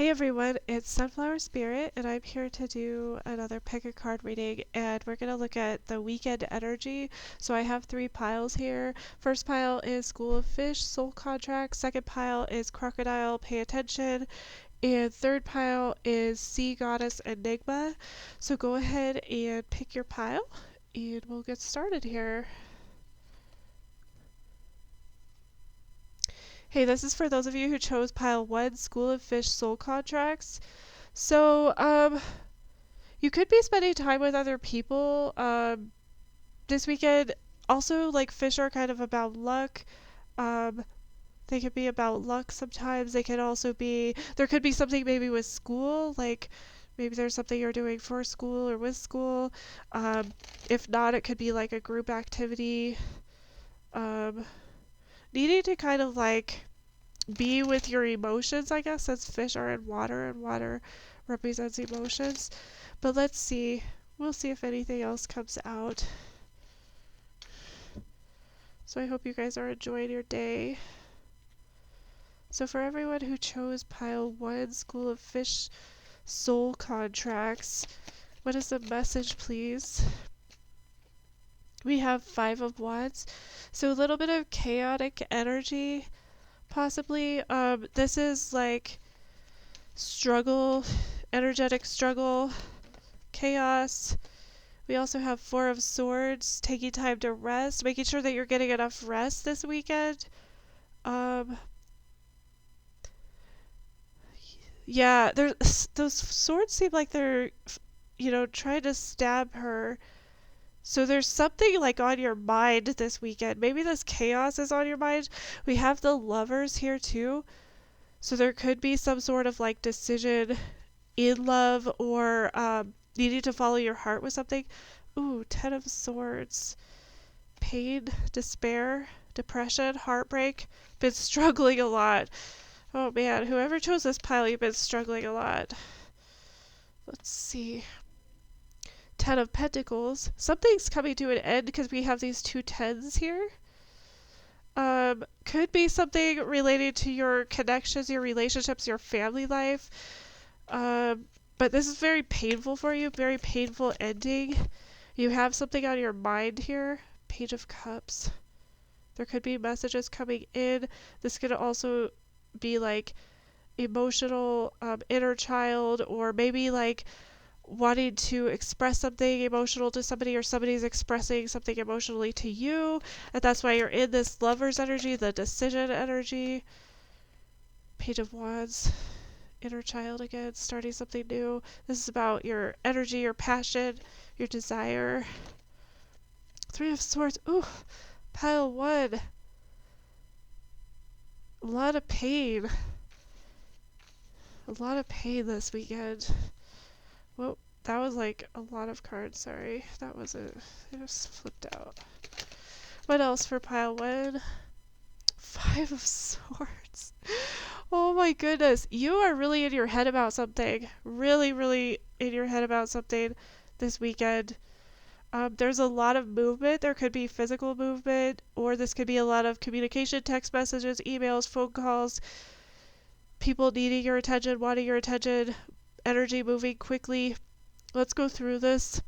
Hey everyone, it's Sunflower Spirit, and I'm here to do another pick a card reading, and we're going to look at the weekend energy. So I have three piles here. First pile is School of Fish, Soul Contract. Second pile is Crocodile, Pay Attention. And third pile is Sea Goddess, Enigma. So go ahead and pick your pile, and we'll get started here. Hey, this is for those of you who chose pile 1, School of Fish Soul Contracts. So, you could be spending time with other people this weekend. Also, like, fish are kind of about luck. Um, they could be about luck sometimes. They could also be, there could be something maybe with school, like maybe there's something you're doing for school or with school. If not, it could be like a group activity. Um, Needing to kind of like be with your emotions, I guess, since fish are in water and water represents emotions. But let's see. We'll see if anything else comes out. So I hope you guys are enjoying your day. So for everyone who chose pile 1, School of Fish Soul Contracts, what is the message, please? We have 5 of Wands. So a little bit of chaotic energy, possibly. This is like struggle, energetic struggle, chaos. We also have 4 of Swords, taking time to rest, making sure that you're getting enough rest this weekend. Yeah, those swords seem like they're, trying to stab her. So there's something like on your mind this weekend. Maybe this chaos is on your mind. We have the Lovers here too. So there could be some sort of like decision in love or needing to follow your heart with something. Ooh, 10 of Swords. Pain, despair, depression, heartbreak. Been struggling a lot. Oh man, whoever chose this pile, you've been struggling a lot. Let's see. 10 of Pentacles. Something's coming to an end because we have these 2 tens here. Could be something related to your connections, your relationships, your family life. But this is very painful for you, very painful ending. You have something on your mind here. Page of Cups. There could be messages coming in. This could also be like emotional inner child, or maybe like wanting to express something emotional to somebody, or somebody's expressing something emotionally to you, and that's why you're in this Lover's energy, the decision energy. Page of Wands, inner child again, starting something new. This is about your energy, your passion, your desire. 3 of Swords. Ooh, pile 1. A lot of pain. A lot of pain this weekend. Whoa, that was like a lot of cards, sorry. That wasn't, it just flipped out. What else for pile 1? 5 of Swords. Oh my goodness. You are really in your head about something. Really, really in your head about something this weekend. There's a lot of movement. There could be physical movement, or this could be a lot of communication, text messages, emails, phone calls, people needing your attention, wanting your attention, energy moving quickly. Let's go through this.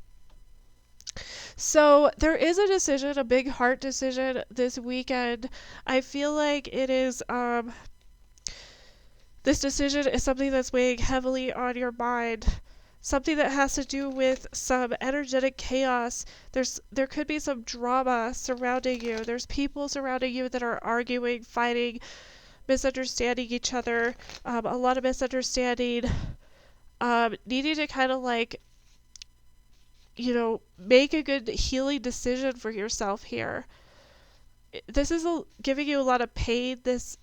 So there is a decision, a big heart decision this weekend. I feel like it is, this decision is something that's weighing heavily on your mind. Something that has to do with some energetic chaos. There could be some drama surrounding you. There's people surrounding you that are arguing, fighting, misunderstanding each other. A lot of misunderstanding. Needing to kind of like, make a good healing decision for yourself here. This is giving you a lot of pain. This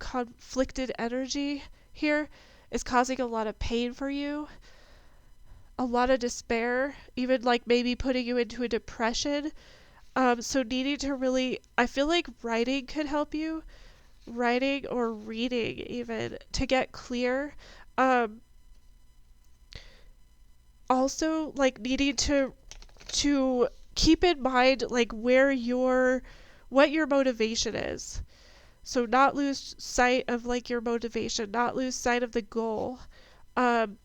conflicted energy here is causing a lot of pain for you. A lot of despair, even like maybe putting you into a depression. So needing to really, I feel like writing could help you. Writing or reading even to get clear. Also like needing to keep in mind like what your motivation is. So not lose sight of like your motivation, not lose sight of the goal. Um,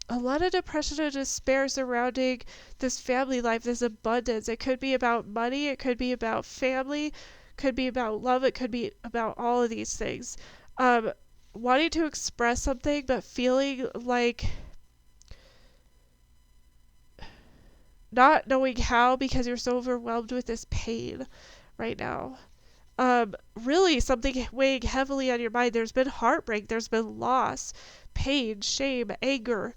a lot of depression and despair surrounding this family life, this abundance. It could be about money, it could be about family, could be about love, it could be about all of these things. Um, Wanting to express something, but feeling like not knowing how because you're so overwhelmed with this pain right now. Really something weighing heavily on your mind. There's been heartbreak, there's been loss, pain, shame, anger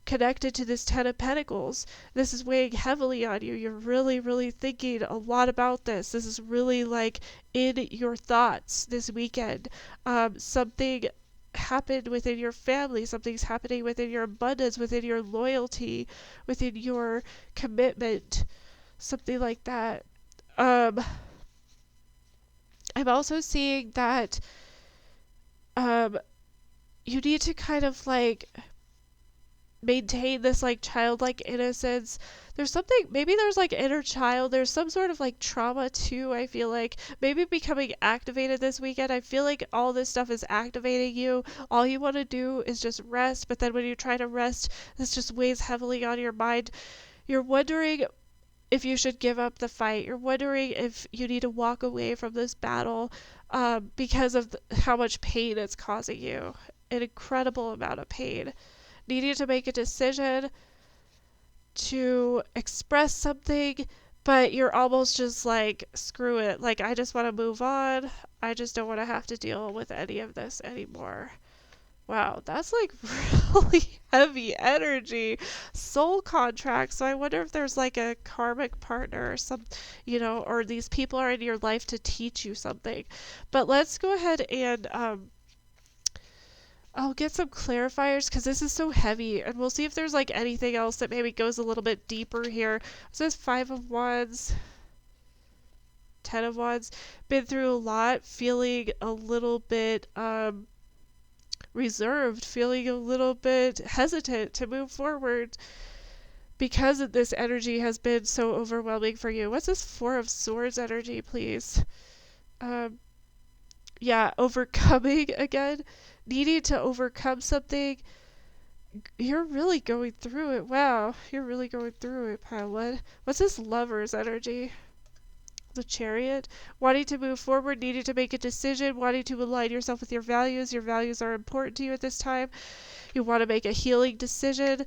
connected to this Ten of Pentacles. This is weighing heavily on you. You're really, really thinking a lot about this. This is really like in your thoughts this weekend. Something happened within your family. Something's happening within your abundance, within your loyalty, within your commitment. Something like that. I'm also seeing that you need to kind of like maintain this like childlike innocence. There's something, maybe there's like inner child, there's some sort of like trauma too. I feel like maybe becoming activated this weekend. I feel like all this stuff is activating you. All you want to do is just rest, but then when you try to rest, this just weighs heavily on your mind. You're wondering if you should give up the fight. You're wondering if you need to walk away from this battle because of how much pain it's causing you. An incredible amount of pain. Needing to make a decision to express something, but you're almost just like, screw it. Like, I just want to move on. I just don't want to have to deal with any of this anymore. Wow, that's like really heavy energy. Soul contract. So I wonder if there's like a karmic partner or some, or these people are in your life to teach you something. But let's go ahead and I'll get some clarifiers because this is so heavy, and we'll see if there's like anything else that maybe goes a little bit deeper here. So this 5 of Wands, 10 of Wands, been through a lot, feeling a little bit reserved, feeling a little bit hesitant to move forward because this energy has been so overwhelming for you. What's this 4 of Swords energy, please? Yeah, overcoming again. Needing to overcome something. You're really going through it. Wow, you're really going through it, pilot. What's this Lover's energy? The Chariot. Wanting to move forward, needing to make a decision, wanting to align yourself with your values. Your values are important to you at this time. You want to make a healing decision.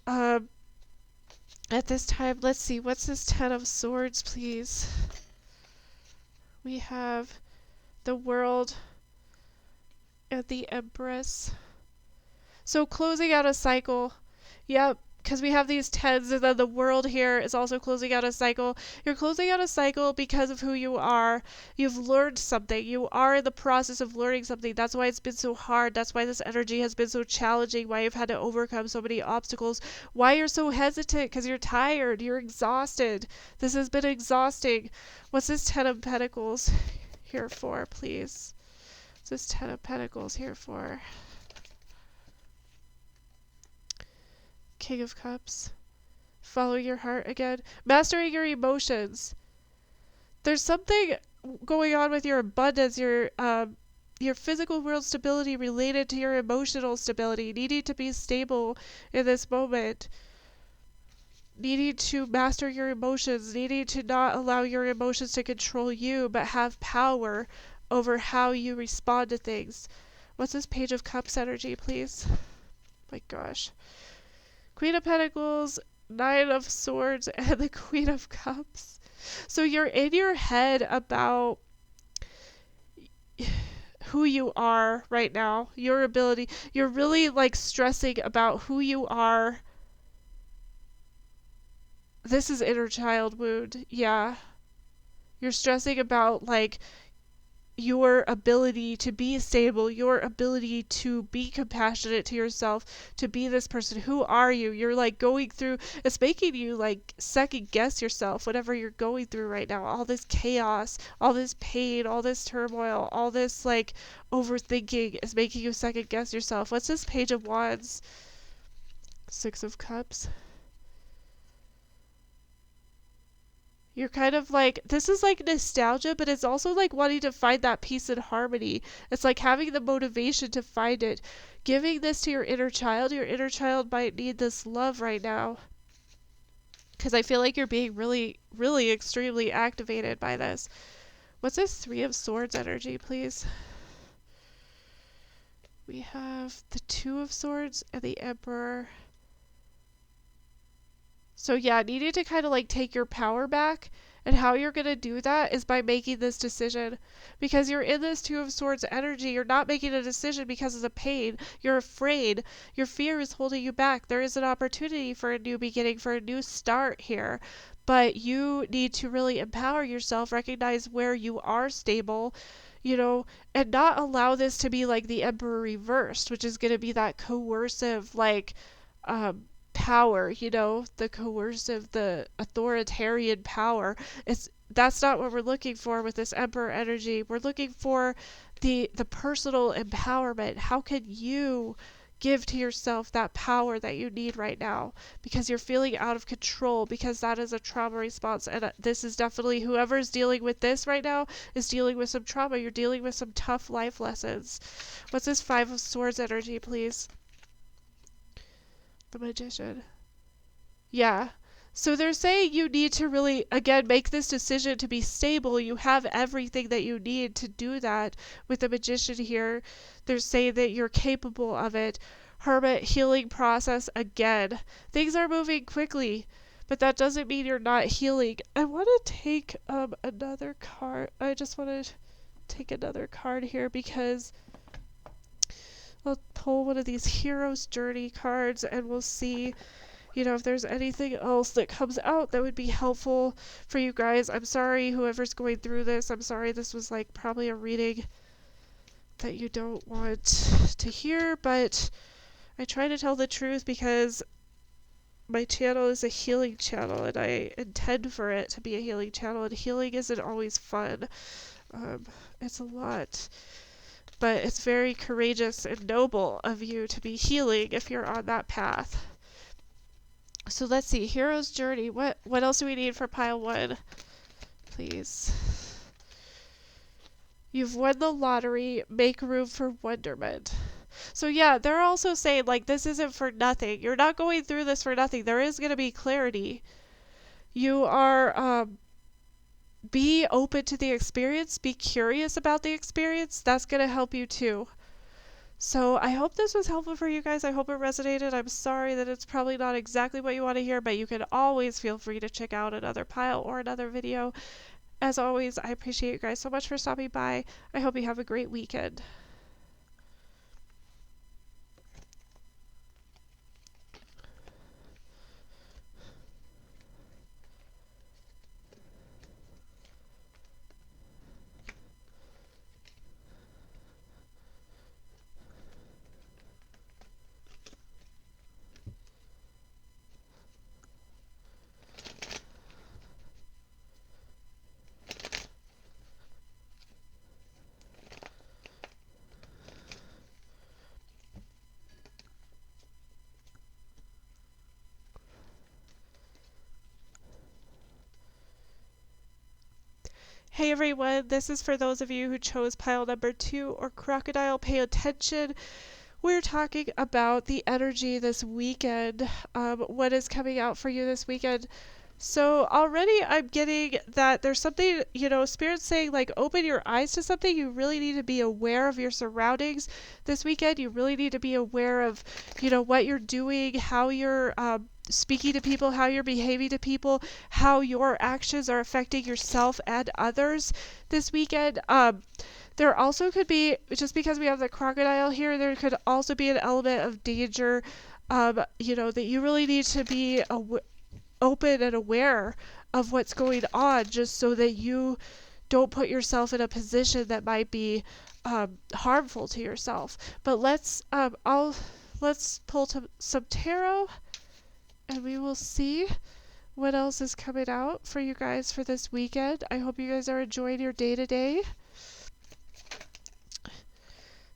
At this time, let's see. What's this 10 of Swords, please? We have the World and the Empress. So closing out a cycle. Yep, because we have these 10s, and then the World here is also closing out a cycle. You're closing out a cycle because of who you are. You've learned something. You are in the process of learning something. That's why it's been so hard. That's why this energy has been so challenging. Why you've had to overcome so many obstacles. Why you're so hesitant, because you're tired. You're exhausted. This has been exhausting. What's this 10 of Pentacles here for, please? What's this 10 of Pentacles here for? King of Cups. Following your heart again. Mastering your emotions. There's something going on with your abundance, your physical world stability related to your emotional stability. Needing to be stable in this moment. Needing to master your emotions. Needing to not allow your emotions to control you, but have power over how you respond to things. What's this Page of Cups energy, please? My gosh. Queen of Pentacles, 9 of Swords, and the Queen of Cups. So you're in your head about who you are right now, your ability. You're really like stressing about who you are. This is inner child wound. Yeah. You're stressing about like your ability to be stable, your ability to be compassionate to yourself, to be this person. Who are you? You're like going through, it's making you like second guess yourself, whatever you're going through right now. All this chaos, all this pain, all this turmoil, all this like overthinking is making you second guess yourself. What's this Page of Wands? 6 of Cups. You're kind of like, this is like nostalgia, but it's also like wanting to find that peace and harmony. It's like having the motivation to find it. Giving this to your inner child. Your inner child might need this love right now. Because I feel like you're being really, really extremely activated by this. What's this Three of Swords energy, please? We have the Two of Swords and the Emperor. So yeah, needing to kind of like take your power back. And how you're going to do that is by making this decision. Because you're in this Two of Swords energy, you're not making a decision because of the pain. You're afraid. Your fear is holding you back. There is an opportunity for a new beginning, for a new start here. But you need to really empower yourself, recognize where you are stable, and not allow this to be like the Emperor reversed, which is going to be that coercive, like, power, the coercive, the authoritarian power. That's not what we're looking for with this Emperor energy. We're looking for the personal empowerment. How can you give to yourself that power that you need right now? Because you're feeling out of control, because that is a trauma response. And this is definitely, whoever is dealing with this right now is dealing with some trauma. You're dealing with some tough life lessons. What's this Five of Swords energy, please? The Magician. Yeah. So they're saying you need to really, again, make this decision to be stable. You have everything that you need to do that with the Magician here. They're saying that you're capable of it. Hermit, healing process again. Things are moving quickly, but that doesn't mean you're not healing. I want to take another card. I just want to take another card here because I'll pull one of these Hero's Journey cards and we'll see, if there's anything else that comes out that would be helpful for you guys. I'm sorry, whoever's going through this. I'm sorry this was like probably a reading that you don't want to hear, but I try to tell the truth because my channel is a healing channel and I intend for it to be a healing channel, and healing isn't always fun. It's a lot. But it's very courageous and noble of you to be healing if you're on that path. So let's see. Hero's Journey. What else do we need for pile 1? Please. You've won the lottery. Make room for wonderment. So yeah, they're also saying like this isn't for nothing. You're not going through this for nothing. There is going to be clarity. You are be open to the experience, be curious about the experience. That's going to help you too. So I hope this was helpful for you guys. I hope it resonated. I'm sorry that it's probably not exactly what you want to hear, but you can always feel free to check out another pile or another video. As always, I appreciate you guys so much for stopping by. I hope you have a great weekend. Hey everyone, this is for those of you who chose pile number 2 or Crocodile. Pay attention. We're talking about the energy this weekend. What is coming out for you this weekend? So already I'm getting that there's something, Spirit's saying like open your eyes to something. You really need to be aware of your surroundings this weekend. You really need to be aware of, what you're doing, how you're speaking to people, how you're behaving to people, how your actions are affecting yourself and others this weekend. There also could be, just because we have the Crocodile here, there could also be an element of danger, that you really need to be open and aware of what's going on, just so that you don't put yourself in a position that might be harmful to yourself. But let's pull some tarot, and we will see what else is coming out for you guys for this weekend. I hope you guys are enjoying your day today.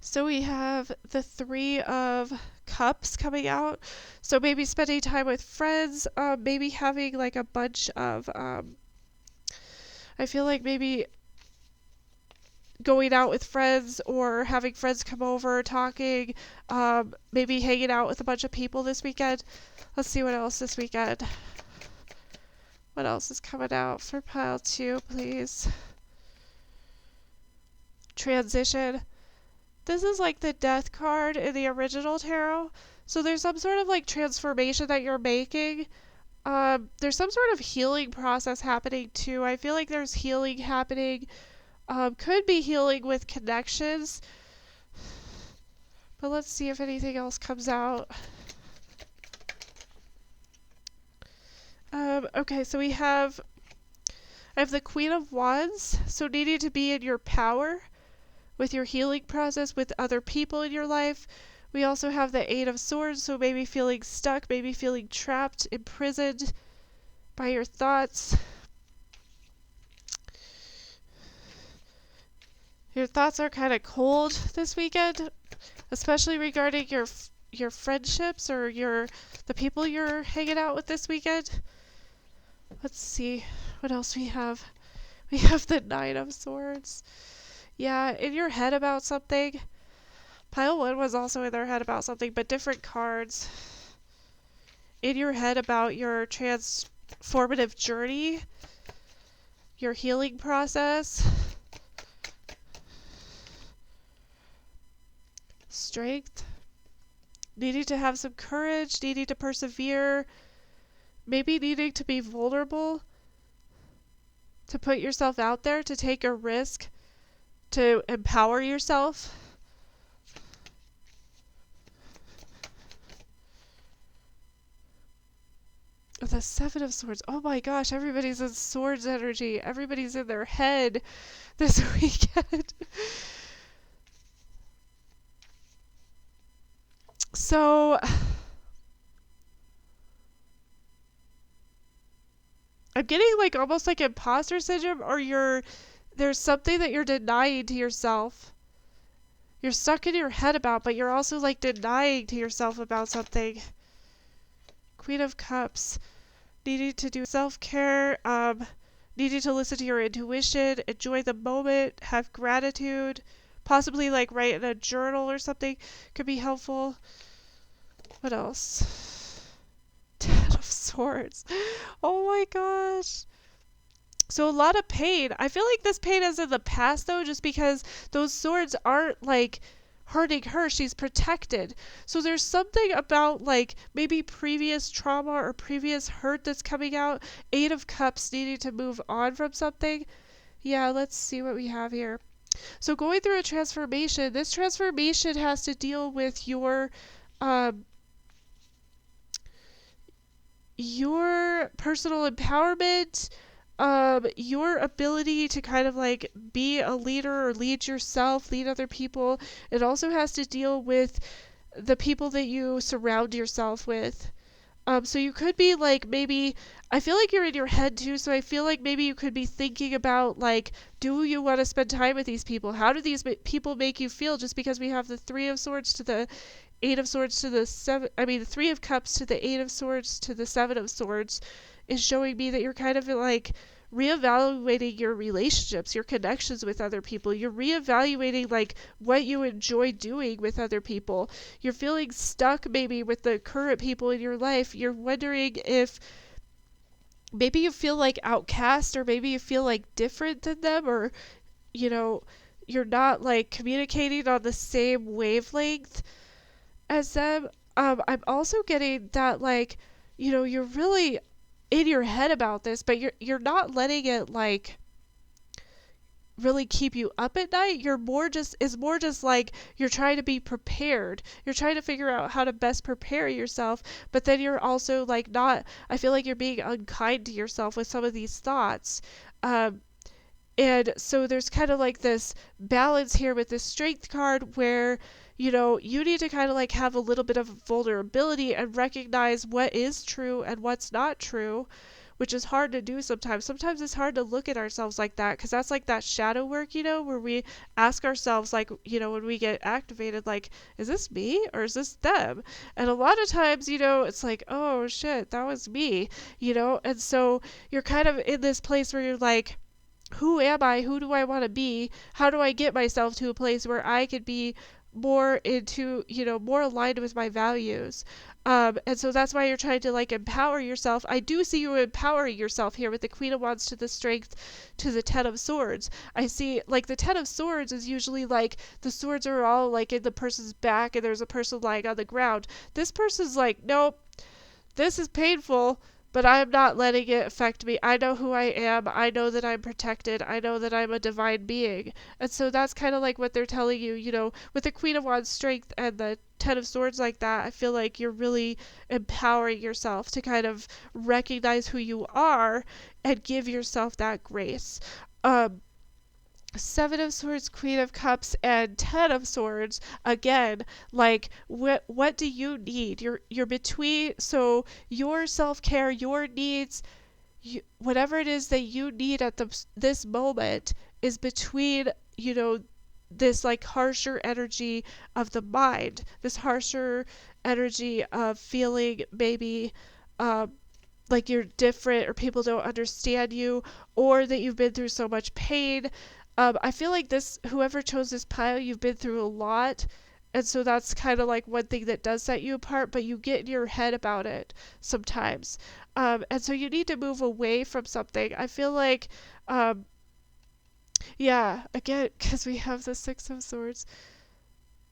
So we have the Three of Cups coming out. So maybe spending time with friends, maybe having like a bunch of I feel like maybe going out with friends or having friends come over, talking, maybe hanging out with a bunch of people this weekend. Let's see what else this weekend. What else is coming out for pile 2, please? Transition. This is like the death card in the original tarot. So there's some sort of like transformation that you're making. There's some sort of healing process happening too. I feel like there's healing happening. Could be healing with connections. But let's see if anything else comes out. Okay, so I have the Queen of Wands. So needing to be in your power with your healing process with other people in your life. We also have the Eight of Swords, so maybe feeling stuck, maybe feeling trapped, imprisoned by your thoughts. Your thoughts are kind of cold this weekend, especially regarding your friendships or the people you're hanging out with this weekend. Let's see what else we have. We have the Nine of Swords. Yeah, in your head about something. Pile 1 was also in their head about something, but different cards. In your head about your transformative journey, your healing process. Strength. Needing to have some courage, needing to persevere, maybe needing to be vulnerable, to put yourself out there, to take a risk, to empower yourself. The Seven of Swords. Oh my gosh, everybody's in swords energy. Everybody's in their head this weekend. So I'm getting like almost like imposter syndrome, or there's something that you're denying to yourself. You're stuck in your head about, but you're also like denying to yourself about something. Queen of Cups. Needing to do self-care, needing to listen to your intuition, enjoy the moment, have gratitude, possibly like write in a journal or something could be helpful. What else? Ten of Swords. Oh my gosh. So a lot of pain. I feel like this pain is in the past though, just because those swords aren't like hurting her. She's protected. So there's something about like maybe previous trauma or previous hurt that's coming out. Eight of Cups, needing to move on from something. Yeah, let's see what we have here. So going through a transformation, this transformation has to deal with your personal empowerment, your ability to kind of like be a leader or lead yourself, lead other people. It also has to deal with the people that you surround yourself with. So you could be like, maybe, I feel like you're in your head too, so I feel like maybe you could be thinking about like, do you want to spend time with these people? How do these people make you feel? Just because we have the Three of Swords to the Eight of Swords to the the Three of Cups to the Eight of Swords to the Seven of Swords is showing me that you're kind of like reevaluating your relationships, your connections with other people. You're reevaluating like what you enjoy doing with other people. You're feeling stuck maybe with the current people in your life. You're wondering if maybe you feel like outcast, or maybe you feel like different than them, or you're not like communicating on the same wavelength as them. I'm also getting that like you're really in your head about this, but you're not letting it like really keep you up at night. It's more just like you're trying to be prepared. You're trying to figure out how to best prepare yourself, but then you're also like not, I feel like you're being unkind to yourself with some of these thoughts. And so there's kind of like this balance here with this Strength card where you need to kind of like have a little bit of vulnerability and recognize what is true and what's not true, which is hard to do sometimes. Sometimes it's hard to look at ourselves like that, because that's like that shadow work, where we ask ourselves like, when we get activated, like, is this me or is this them? And a lot of times, it's like, oh shit, that was me, and so you're kind of in this place where you're like, who am I? Who do I want to be? How do I get myself to a place where I could be more into, more aligned with my values? And so that's why you're trying to like empower yourself. I do see you empowering yourself here with the Queen of Wands to the Strength to the Ten of Swords. I see like the Ten of Swords is usually like the swords are all like in the person's back and there's a person lying on the ground. This person's like, nope, this is painful, but I'm not letting it affect me. I know who I am. I know that I'm protected. I know that I'm a divine being. And so that's kind of like what they're telling you, with the Queen of Wands strength and the Ten of Swords like that. I feel like you're really empowering yourself to kind of recognize who you are and give yourself that grace. Seven of Swords, Queen of Cups, and Ten of Swords, again, like what do you need? You're between, so your self-care, your needs, whatever it is that you need at this moment is between, this like harsher energy of the mind, this harsher energy of feeling maybe like you're different or people don't understand you, or that you've been through so much pain. I feel like whoever chose this pile, you've been through a lot. And so that's kind of like one thing that does set you apart, but you get in your head about it sometimes. And so you need to move away from something. I feel like, yeah, again, because we have the Six of Swords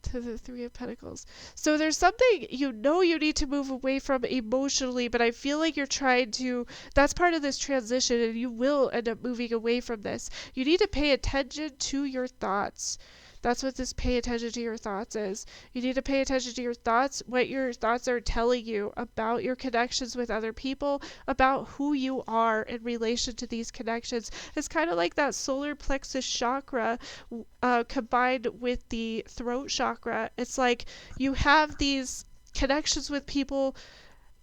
to the Three of Pentacles. So there's something you need to move away from emotionally, but I feel like you're trying to, that's part of this transition, and you will end up moving away from this. You need to pay attention to your thoughts. That's what this pay attention to your thoughts is. You need to pay attention to your thoughts, what your thoughts are telling you about your connections with other people, about who you are in relation to these connections. It's kind of like that solar plexus chakra combined with the throat chakra. It's like you have these connections with people,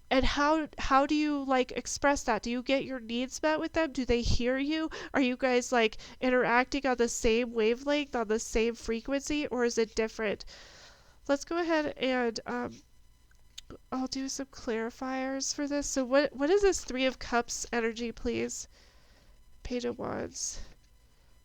and how do you like express that? Do you get your needs met with them? Do they hear you? Are you guys like interacting on the same wavelength, on the same frequency, or is it different? Let's go ahead and I'll do some clarifiers for this. So what is this Three of Cups energy, please? Page of Wands.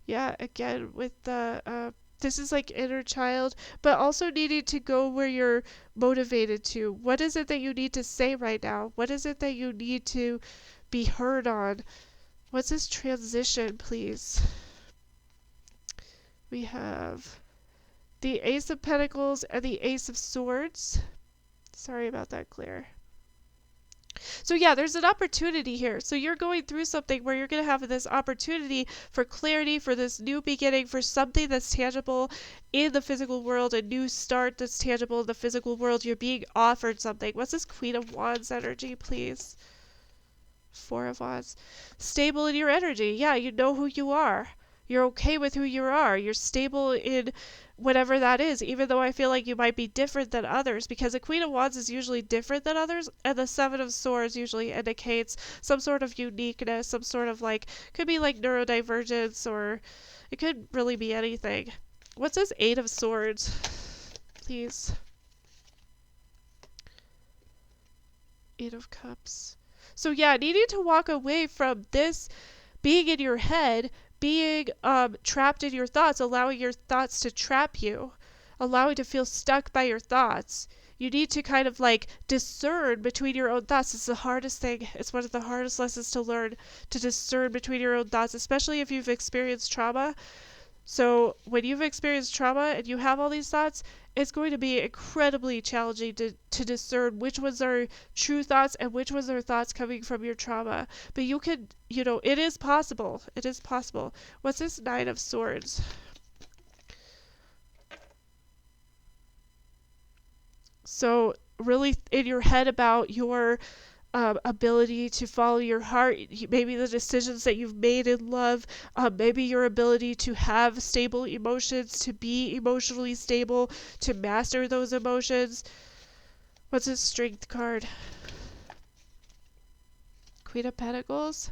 Yeah, again with the this is like inner child, but also needing to go where you're motivated to. What is it that you need to say right now? What is it that you need to be heard on? What's this transition, please? We have the Ace of Pentacles and the Ace of Swords. Sorry about that, Claire. So yeah, there's an opportunity here. So you're going through something where you're going to have this opportunity for clarity, for this new beginning, for something that's tangible in the physical world, a new start that's tangible in the physical world. You're being offered something. What's this Queen of Wands energy, please? Four of Wands. Stable in your energy. Yeah, you know who you are. You're okay with who you are. You're stable in whatever that is, even though I feel like you might be different than others, because the Queen of Wands is usually different than others, and the Seven of Swords usually indicates some sort of uniqueness, some sort of like, could be like neurodivergence, or it could really be anything. What's this Eight of Swords, please? Eight of Cups. So yeah, needing to walk away from this being in your head, being trapped in your thoughts, allowing your thoughts to trap you, allowing to feel stuck by your thoughts. You need to kind of like discern between your own thoughts. It's the hardest thing. It's one of the hardest lessons to learn, to discern between your own thoughts, especially if you've experienced trauma. So when you've experienced trauma and you have all these thoughts, it's going to be incredibly challenging to discern which ones are true thoughts and which ones are thoughts coming from your trauma. But you could, it is possible. It is possible. What's this Nine of Swords? So really in your head about your ability to follow your heart, maybe the decisions that you've made in love, maybe your ability to have stable emotions, to be emotionally stable, to master those emotions. What's his Strength card? Queen of Pentacles.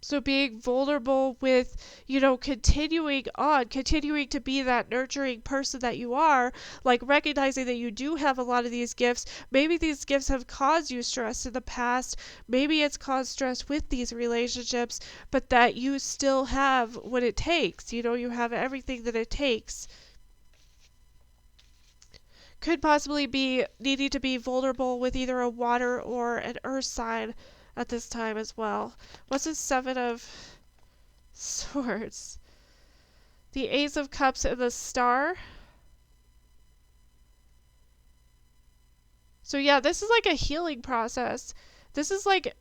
So being vulnerable with, you know, continuing on, continuing to be that nurturing person that you are, like recognizing that you do have a lot of these gifts. Maybe these gifts have caused you stress in the past. Maybe it's caused stress with these relationships, but that you still have what it takes. You know, you have everything that it takes. Could possibly be needing to be vulnerable with either a water or an earth sign at this time as well. What's the Seven of Swords? The Ace of Cups and the Star. So yeah, this is like a healing process. This is like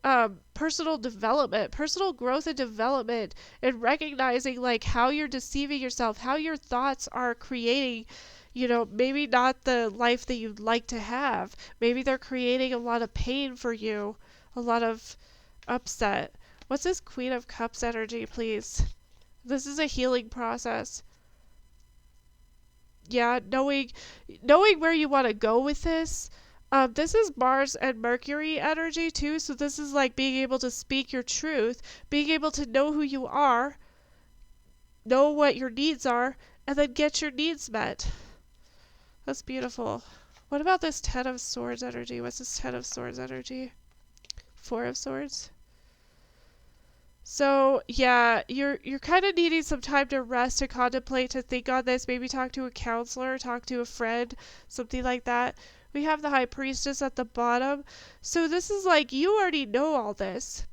personal development, personal growth and development, and recognizing like how you're deceiving yourself, how your thoughts are creating, you know, maybe not the life that you'd like to have. Maybe they're creating a lot of pain for you, a lot of upset. What's this Queen of Cups energy, please? This is a healing process. Yeah, knowing where you want to go with this. This is Mars and Mercury energy too, so this is like being able to speak your truth, being able to know who you are, know what your needs are, and then get your needs met. That's beautiful. What about this Ten of Swords energy? What's this Ten of Swords energy? Four of Swords? So yeah, you're kind of needing some time to rest, to contemplate, to think on this. Maybe talk to a counselor, talk to a friend, something like that. We have the High Priestess at the bottom. So this is like you already know all this.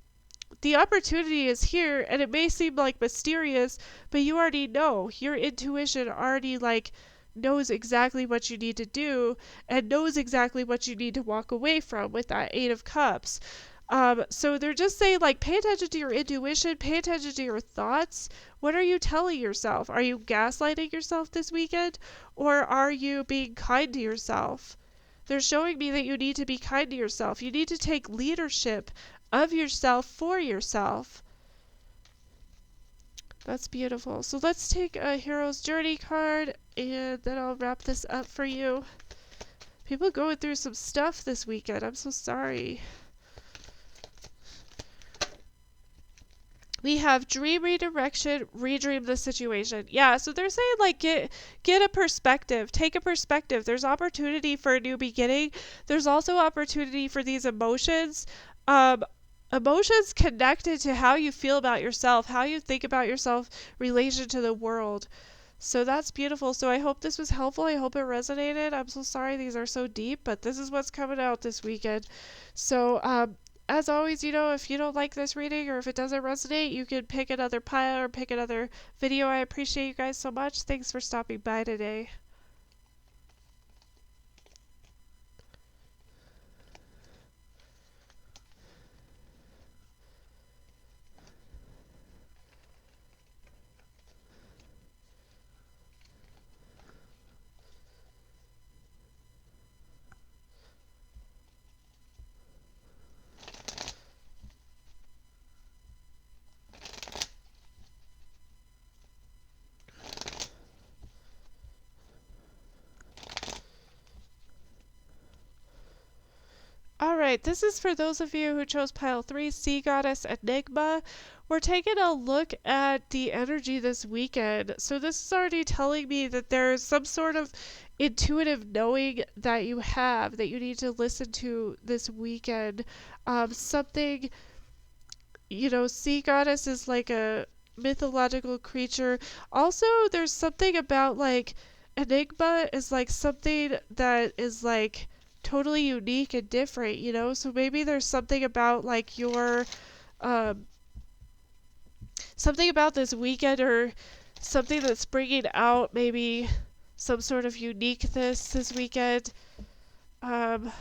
The opportunity is here, and it may seem like mysterious, but you already know. Your intuition already like knows exactly what you need to do and knows exactly what you need to walk away from with that Eight of Cups. So they're just saying, like, pay attention to your intuition, pay attention to your thoughts. What are you telling yourself? Are you gaslighting yourself this weekend? Or are you being kind to yourself? They're showing me that you need to be kind to yourself. You need to take leadership of yourself for yourself. That's beautiful. So let's take a Hero's Journey card, and then I'll wrap this up for you. People going through some stuff this weekend. I'm so sorry. We have dream redirection, redream the situation. Yeah, so they're saying like get a perspective, take a perspective. There's opportunity for a new beginning. There's also opportunity for these emotions. Emotions connected to how you feel about yourself, how you think about yourself, relation to the world. So that's beautiful. So I hope this was helpful. I hope it resonated. I'm so sorry these are so deep, but this is what's coming out this weekend. So as always, you know, if you don't like this reading or if it doesn't resonate, you can pick another pile or pick another video. I appreciate you guys so much. Thanks for stopping by today. Alright, this is for those of you who chose pile 3, Sea Goddess Enigma. We're taking a look at the energy this weekend. So this is already telling me that there's some sort of intuitive knowing that you have that you need to listen to this weekend. Something, you know, Sea Goddess is like a mythological creature. Also, there's something about like Enigma is like something that is like totally unique and different, you know? So maybe there's something about like your something about this weekend or something that's bringing out maybe some sort of uniqueness this weekend. This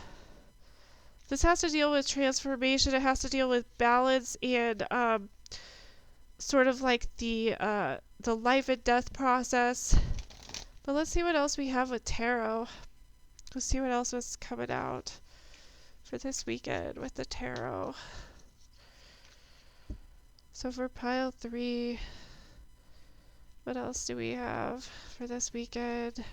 has to deal with transformation. It has to deal with balance and sort of like the life and death process. But let's see what else we have with tarot. Let's see what else was coming out for this weekend with the tarot. So for pile 3, what else do we have for this weekend?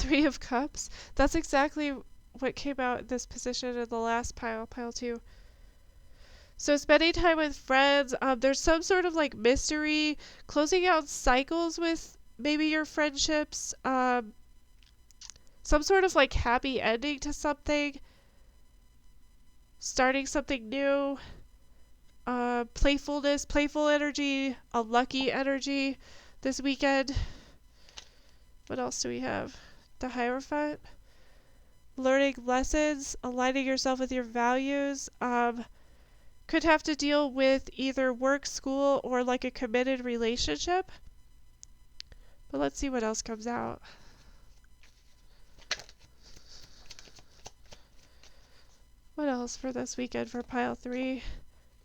Three of Cups. That's exactly what came out in this position in the last pile, pile 2. So spending time with friends, there's some sort of like mystery, closing out cycles with maybe your friendships, some sort of like happy ending to something, starting something new, playfulness, playful energy, a lucky energy this weekend. What else do we have? The Hierophant. Learning lessons, aligning yourself with your values. Could have to deal with either work, school, or like a committed relationship. But let's see what else comes out. What else for this weekend for pile 3?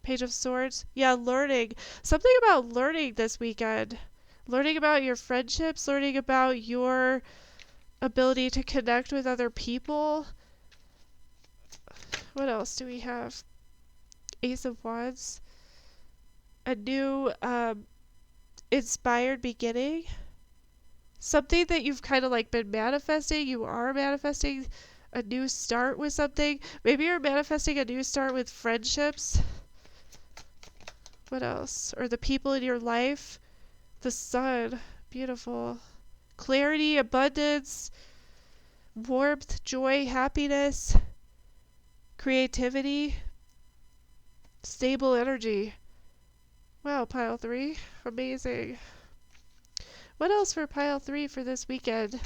Page of Swords. Yeah, learning. Something about learning this weekend. Learning about your friendships, learning about your ability to connect with other people. What else do we have? Ace of Wands. A new inspired beginning. Something that you've kind of like been manifesting. You are manifesting a new start with something. Maybe you're manifesting a new start with friendships. What else? Or the people in your life. The Sun. Beautiful. Clarity, abundance, warmth, joy, happiness, creativity, stable energy. Wow, pile 3. Amazing. What else for pile 3 for this weekend?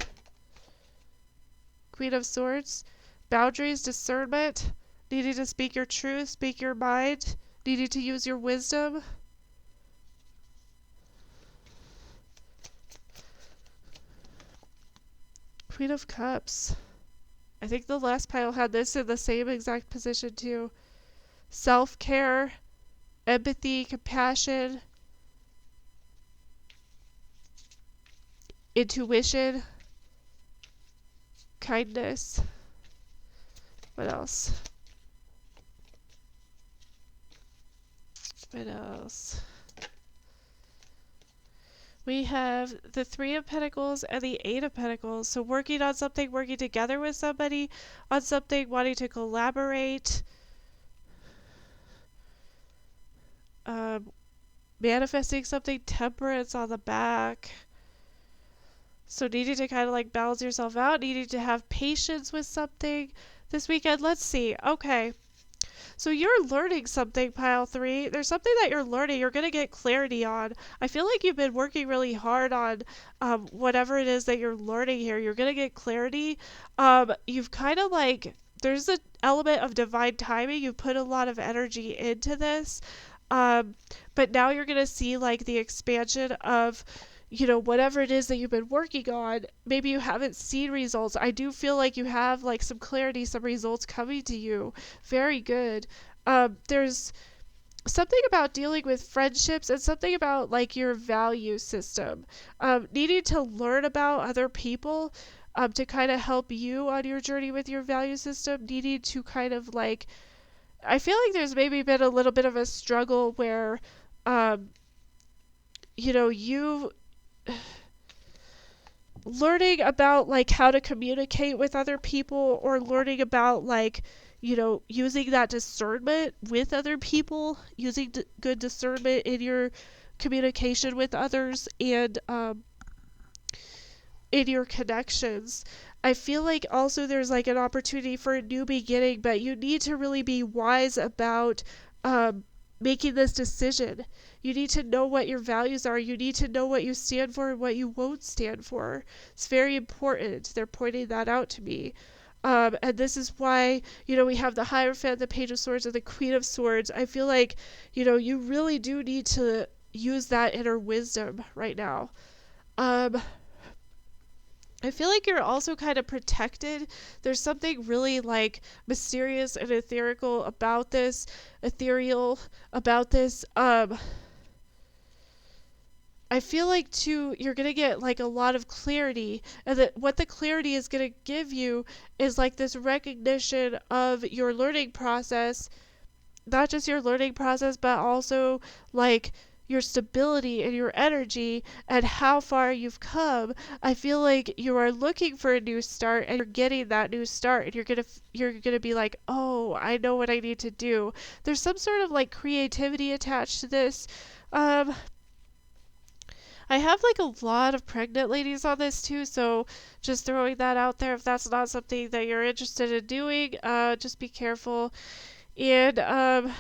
Queen of Swords. Boundaries, discernment, needing to speak your truth, speak your mind, needing to use your wisdom. Queen of Cups. I think the last pile had this in the same exact position too. Self-care, empathy, compassion, intuition, kindness. What else? What else? We have the Three of Pentacles and the Eight of Pentacles. So working on something, working together with somebody on something, wanting to collaborate. Manifesting something, temperance on the back. So needing to kind of like balance yourself out, needing to have patience with something this weekend. Let's see. Okay. So you're learning something, pile 3. There's something that you're learning. You're going to get clarity on. I feel like you've been working really hard on whatever it is that you're learning here. You're going to get clarity. You've kind of like, there's an element of divine timing. You put a lot of energy into this. But now you're going to see like the expansion of, you know, whatever it is that you've been working on. Maybe you haven't seen results. I do feel like you have like some clarity, some results coming to you. Very good. There's something about dealing with friendships and something about like your value system. Needing to learn about other people to kind of help you on your journey with your value system. Needing to kind of like, I feel like there's maybe been a little bit of a struggle where, you know, you learning about like how to communicate with other people, or learning about like, you know, using that discernment with other people, using good discernment in your communication with others and in your connections. I feel like also there's like an opportunity for a new beginning, but you need to really be wise about making this decision. You need to know what your values are. You need to know what you stand for and what you won't stand for. It's very important. They're pointing that out to me. And this is why, you know, we have the Hierophant, the Page of Swords, and the Queen of Swords. I feel like, you know, you really do need to use that inner wisdom right now. I feel like you're also kind of protected. There's something really like mysterious and ethereal about this. I feel like too, you're going to get like a lot of clarity, and that what the clarity is going to give you is like this recognition of your learning process, not just your learning process, but also like your stability and your energy and how far you've come. I feel like you are looking for a new start and you're getting that new start, and you're going to be like, "Oh, I know what I need to do." There's some sort of like creativity attached to this. Um I have like a lot of pregnant ladies on this too, so just throwing that out there. If that's not something that you're interested in doing, just be careful. And I'm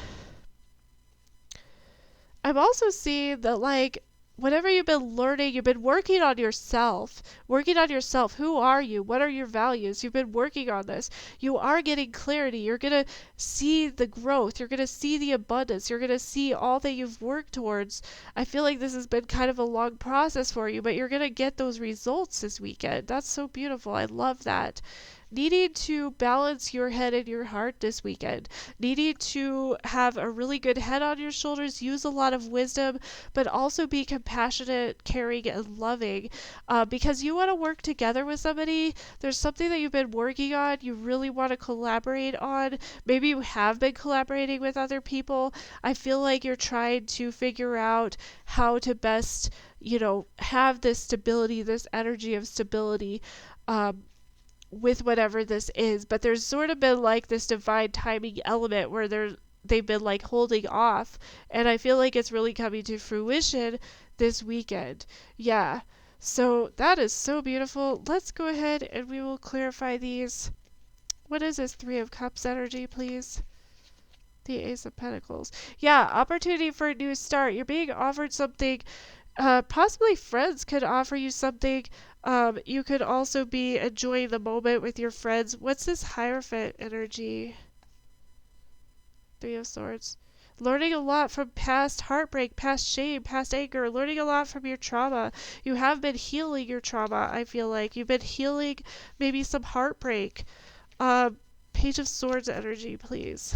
also seeing that, like, whatever you've been learning, you've been working on yourself. Working on yourself. Who are you? What are your values? You've been working on this. You are getting clarity. You're going to see the growth. You're going to see the abundance. You're going to see all that you've worked towards. I feel like this has been kind of a long process for you, but you're going to get those results this weekend. That's so beautiful. I love that. Needing to balance your head and your heart this weekend. Needing to have a really good head on your shoulders, use a lot of wisdom, but also be compassionate, caring, and loving. Because you want to work together with somebody. There's something that you've been working on, you really want to collaborate on. Maybe you have been collaborating with other people. I feel like you're trying to figure out how to best, have this stability, this energy of stability. With whatever this is, but there's sort of been like this divine timing element where they've been like holding off, and I feel like it's really coming to fruition this weekend. Yeah. So that is so beautiful. Let's go ahead and we will clarify these. What is this 3 of Cups energy, please? The Ace of Pentacles. Yeah, opportunity for a new start. You're being offered something. Possibly friends could offer you something. You could also be enjoying the moment with your friends. What's this Hierophant energy? 3 of Swords. Learning a lot from past heartbreak, past shame, past anger. Learning a lot from your trauma. You have been healing your trauma, I feel like. You've been healing maybe some heartbreak. Page of Swords energy, please.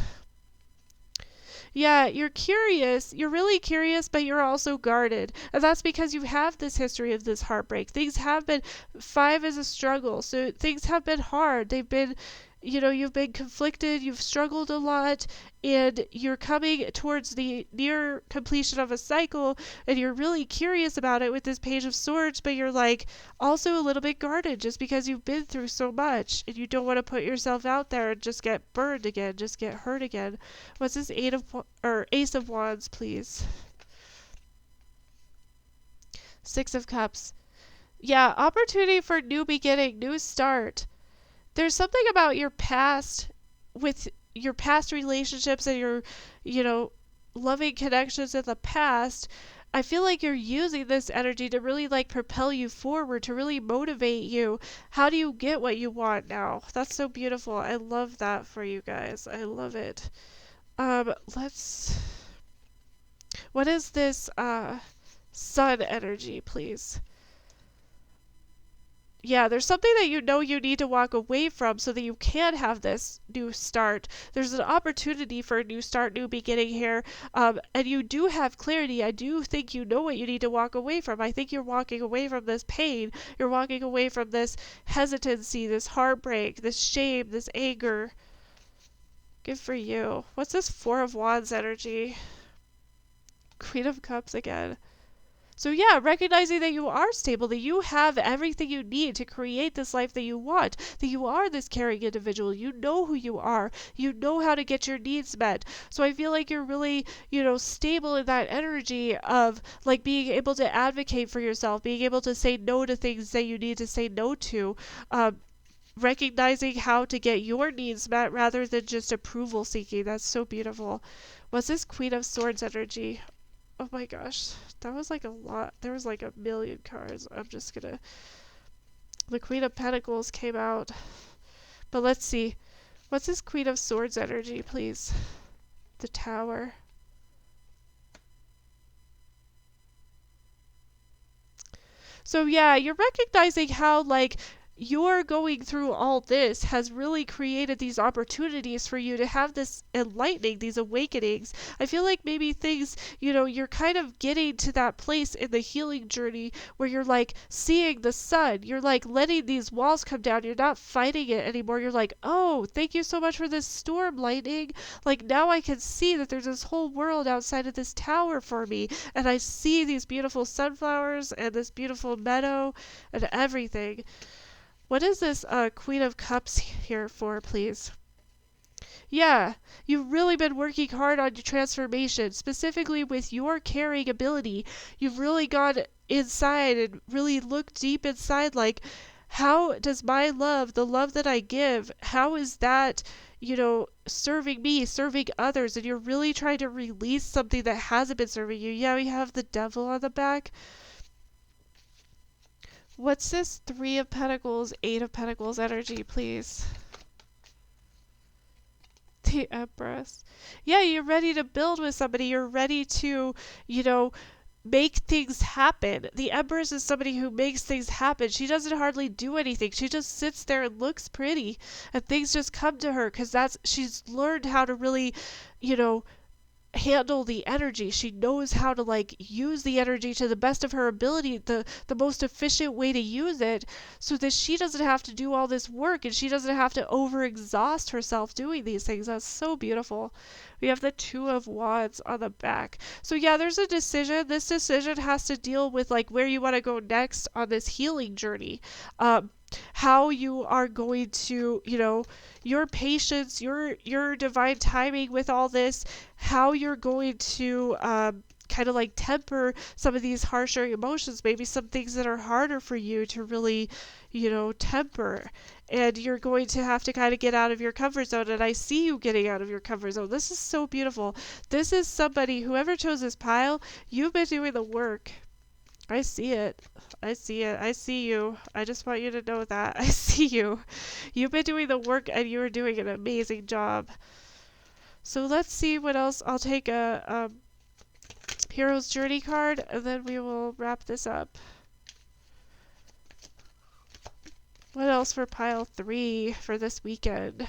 Yeah, you're curious. You're really curious, but you're also guarded. And that's because you have this history of this heartbreak. Things have been, 5 is a struggle. So things have been hard. They've been, you've been conflicted. You've struggled a lot. And you're coming towards the near completion of a cycle. And you're really curious about it with this Page of Swords. But you're like also a little bit guarded just because you've been through so much. And you don't want to put yourself out there and just get burned again. Just get hurt again. What's this Ace of Wands, please? 6 of Cups. Yeah, opportunity for new beginning, new start. There's something about your past, with your past relationships and your, loving connections in the past. I feel like you're using this energy to really like propel you forward, to really motivate you. How do you get what you want now? That's so beautiful. I love that for you guys. I love it. What is this Sun energy, please? Yeah, there's something that you need to walk away from so that you can have this new start. There's an opportunity for a new start, new beginning here. And you do have clarity. I do think you know what you need to walk away from. I think you're walking away from this pain. You're walking away from this hesitancy, this heartbreak, this shame, this anger. Good for you. What's this 4 of Wands energy? Queen of Cups again. So yeah, recognizing that you are stable, that you have everything you need to create this life that you want, that you are this caring individual, you know who you are, you know how to get your needs met. So I feel like you're really, stable in that energy of like being able to advocate for yourself, being able to say no to things that you need to say no to, recognizing how to get your needs met rather than just approval seeking. That's so beautiful. What's this Queen of Swords energy? Oh my gosh, that was like a lot. There was like a million cards. The Queen of Pentacles came out. But let's see. What's this Queen of Swords energy, please? The Tower. So yeah, you're recognizing how like your going through all this has really created these opportunities for you to have this enlightening, these awakenings. I feel like maybe things, you're kind of getting to that place in the healing journey where you're like seeing the sun. You're like letting these walls come down. You're not fighting it anymore. You're like, oh, thank you so much for this storm, lightning. Like now I can see that there's this whole world outside of this tower for me. And I see these beautiful sunflowers and this beautiful meadow and everything. What is this Queen of Cups here for, please? Yeah, you've really been working hard on your transformation, specifically with your carrying ability. You've really gone inside and really looked deep inside, like, how does my love, the love that I give, how is that, serving me, serving others? And you're really trying to release something that hasn't been serving you. Yeah, we have the devil on the back. What's this 3 of Pentacles, 8 of Pentacles energy, please? The Empress. Yeah, you're ready to build with somebody. You're ready to, make things happen. The Empress is somebody who makes things happen. She doesn't hardly do anything. She just sits there and looks pretty, and things just come to her because she's learned how to really, handle the energy. She knows how to use the energy to the best of her ability, the most efficient way to use it, so that she doesn't have to do all this work and she doesn't have to overexhaust herself doing these things. That's so beautiful. We have the 2 of Wands on the back. So yeah, there's a decision. This decision has to deal with where you want to go next on this healing journey. How you are going to, your patience, your divine timing with all this, how you're going to kind of temper some of these harsher emotions, maybe some things that are harder for you to really, temper. And you're going to have to kind of get out of your comfort zone. And I see you getting out of your comfort zone. This is so beautiful. This is somebody, whoever chose this pile, you've been doing the work. I see it. I see it. I see you. I just want you to know that. I see you. You've been doing the work and you are doing an amazing job. So let's see what else. I'll take a Hero's Journey card and then we will wrap this up. What else for pile 3 for this weekend?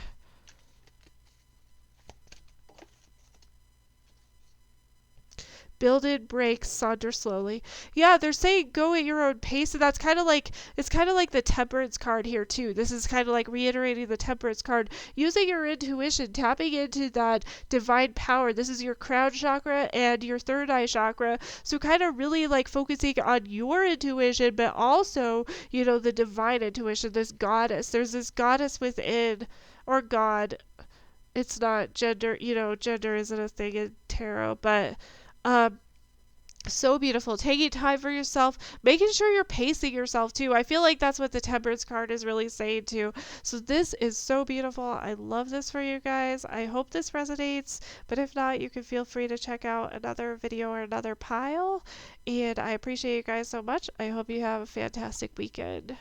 Build it, break, saunter slowly. Yeah, they're saying go at your own pace, and that's kind of it's kind of like the Temperance card here too. This is kind of like reiterating the Temperance card. Using your intuition, tapping into that divine power. This is your crown chakra and your third eye chakra. So kind of really focusing on your intuition, but also, the divine intuition, this goddess. There's this goddess within, or God. It's not gender, gender isn't a thing in tarot, but so beautiful. Taking time for yourself, making sure you're pacing yourself too. I feel like that's what the Temperance card is really saying too. So this is so beautiful. I love this for you guys. I hope this resonates, but if not, you can feel free to check out another video or another pile. And I appreciate you guys so much. I hope you have a fantastic weekend.